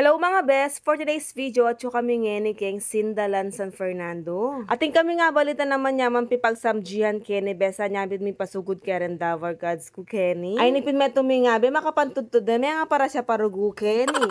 Hello mga best! For today's video at yung kami ngeni keng Sindalan San Fernando. Ating kami nga balita naman yaman pipagsamjihan keni besa nyabit mi pasugod keren davar gods ku keni. Ay nipin meto mi nga be makapantudtud na may nga para siya parugu keni.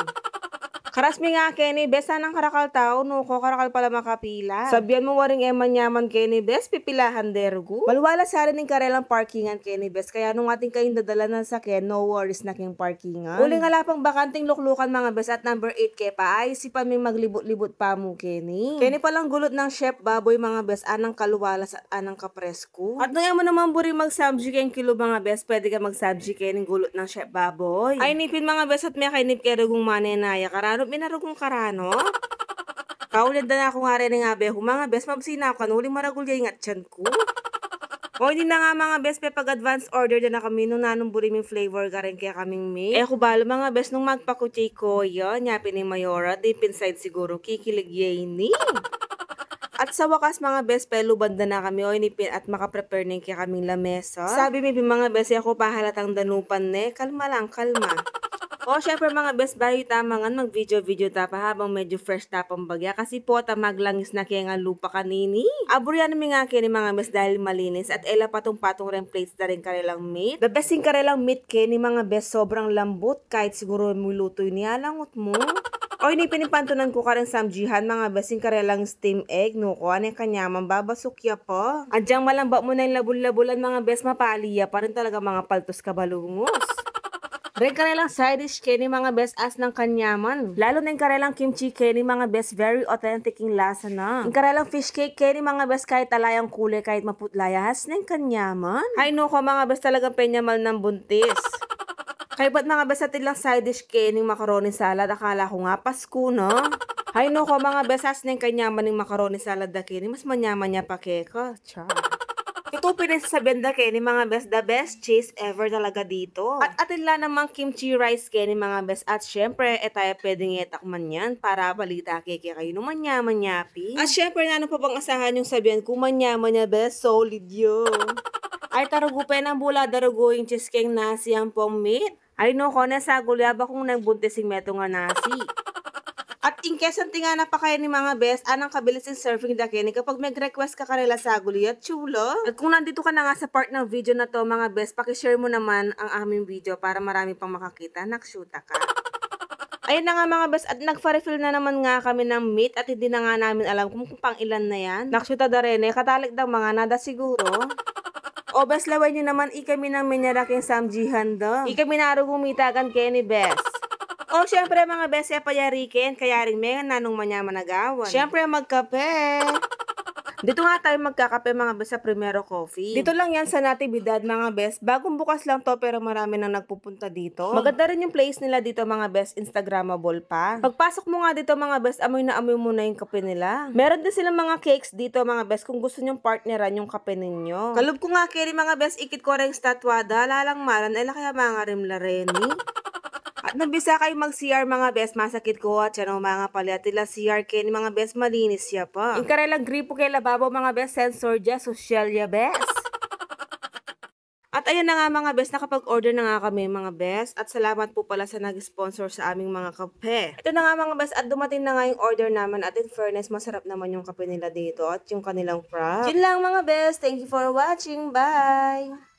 Karas mi nga keni bes anang karakal tao no ko karakal pala makapila. Sabihan mo waring eman yaman keni bes pipilahan dergu. Malwala sa rin ng karelang parkingan keni bes kaya nung ating kayong dadala ng sakyan no worries na king parkingan. Uling alapang bakanting luklukan mga bes at number 8 ke pa ay si pa mi maglibot-libot pa mo keni. Keni palang gulot ng chef baboy mga bes anang kaluwalas at anang kapresko. At nung mo naman buri magsabji keng kilo mga bes pwede ka magsabji kening gulot ng chef baboy. Ay nipin mga bes at may kainip kerugong manenaya karano minarugong karano. Kaulad na ako nga rin nga be, mga bes, mabsina ako, huling maragul yung atyan ko. O hindi na nga mga bes, pe pag advance order na kami nung nanumburi yung flavor ka rin kaya kaming made. Eh kubalo mga bes, nung magpakuchay ko yun, nyapin ni Mayora, deep inside siguro, kikilig yay. At sa wakas mga bes, pelubad na kami o inipin at makaprepare na kaya kaming lamesa. Sabi mi mga bes, ako pahalatang danupan ne, kalma lang, kalma. O syempre mga best bayo tamangan mag-video tapa habang medyo fresh tapang bagya kasi po maglangis na kaya nga lupa kanini. Aburyan namin nga kini mga best dahil malinis at ela patong-patong rin plates na rin kanilang meat. The best yung kanilang meat kini mga best sobrang lambot kahit siguro mulutoy niya langot mo. O ini pinipantunan ko ka rin samjihan mga best yung kanilang steam egg no ko anong kanyaman babasukya po. Adyang malamba mo na yung labul-labulan mga best mapaliya pa rin talaga mga paltos kabalungos. Rin karelang side dish keni mga best as ng kanyaman. Lalo na yung karelang kimchi keni mga best very authentic yung lasa na. Yung karelang fish cake keni mga best kahit talayang kulay kahit maputlayas na yung kanyaman. Ay no ko mga best talagang penyamal ng buntis. Kaya ba't mga best atin lang side dish keni macaroni salad akala ko nga Pasko no? Ay no ko mga best as na yung kanyaman yung macaroni salad na keni mas manyaman niya pa keka. Char. Ito pinasasabihan da kaya ni mga best, the best cheese ever talaga dito. At atin lang namang kimchi rice kaya ni mga best. At syempre, tayo pwedeng itakman yan para balita kaya kayo nung manyaman-nyapi. At syempre, ano pa bang asahan yung sabihan kung manyaman niya best, solid yun. Ay tarugo pa ng bula, darugo yung cheese keng nasi ang pong meat. Ay no ko na sa gulyaba kung nagbuntising meto nga nasi. At in case ang tingana pa kayo ni mga best, anang kabilis yung surfing dakini kapag mag-request ka kanila sa guli at chulo. At kung nandito ka na nga sa part ng video na to mga best, pakishare mo naman ang aming video para marami pang makakita. Nakshuta ka. Ayun na nga mga best, at nagpa-refill na naman nga kami ng meat at hindi na nga namin alam kung pang ilan na yan. Nakshuta da rin katalik daw mga nada siguro. O best laway nyo naman, ikami ng minyaraking samjihan do. Ikami narugumitagan kaya ni best. O syempre mga best ya payarikin, kaya rin may nanong manyaman nagawan. Syempre magkape. Dito nga tayo magkakape mga best sa Primero Coffee. Dito lang yan sa Natividad mga best. Bagong bukas lang to pero marami nang nagpupunta dito. Maganda rin yung place nila dito mga best, Instagrammable pa. Pagpasok mo nga dito mga best, amoy na amoy mo na yung kape nila. Meron din silang mga cakes dito mga best kung gusto nyong partneran yung kape ninyo. Kalub ko nga kiri mga best, ikit ko rin statwada, lalang malan, ay kaya mga rimla reni. At nabisa kayo mag-CR mga best, masakit ko at yan o mga paliatila CR ken mga best malinis siya pa. Yung karelang gripo kay lababo mga best, sensor dya, social ya best. At ayun na nga mga best, nakapag-order na nga kami mga best. At salamat po pala sa nag-sponsor sa aming mga kape. Ito na nga mga best, at dumating na nga yung order naman. At in fairness, masarap naman yung kape nila dito at yung kanilang prop. Yun lang mga best, thank you for watching, bye!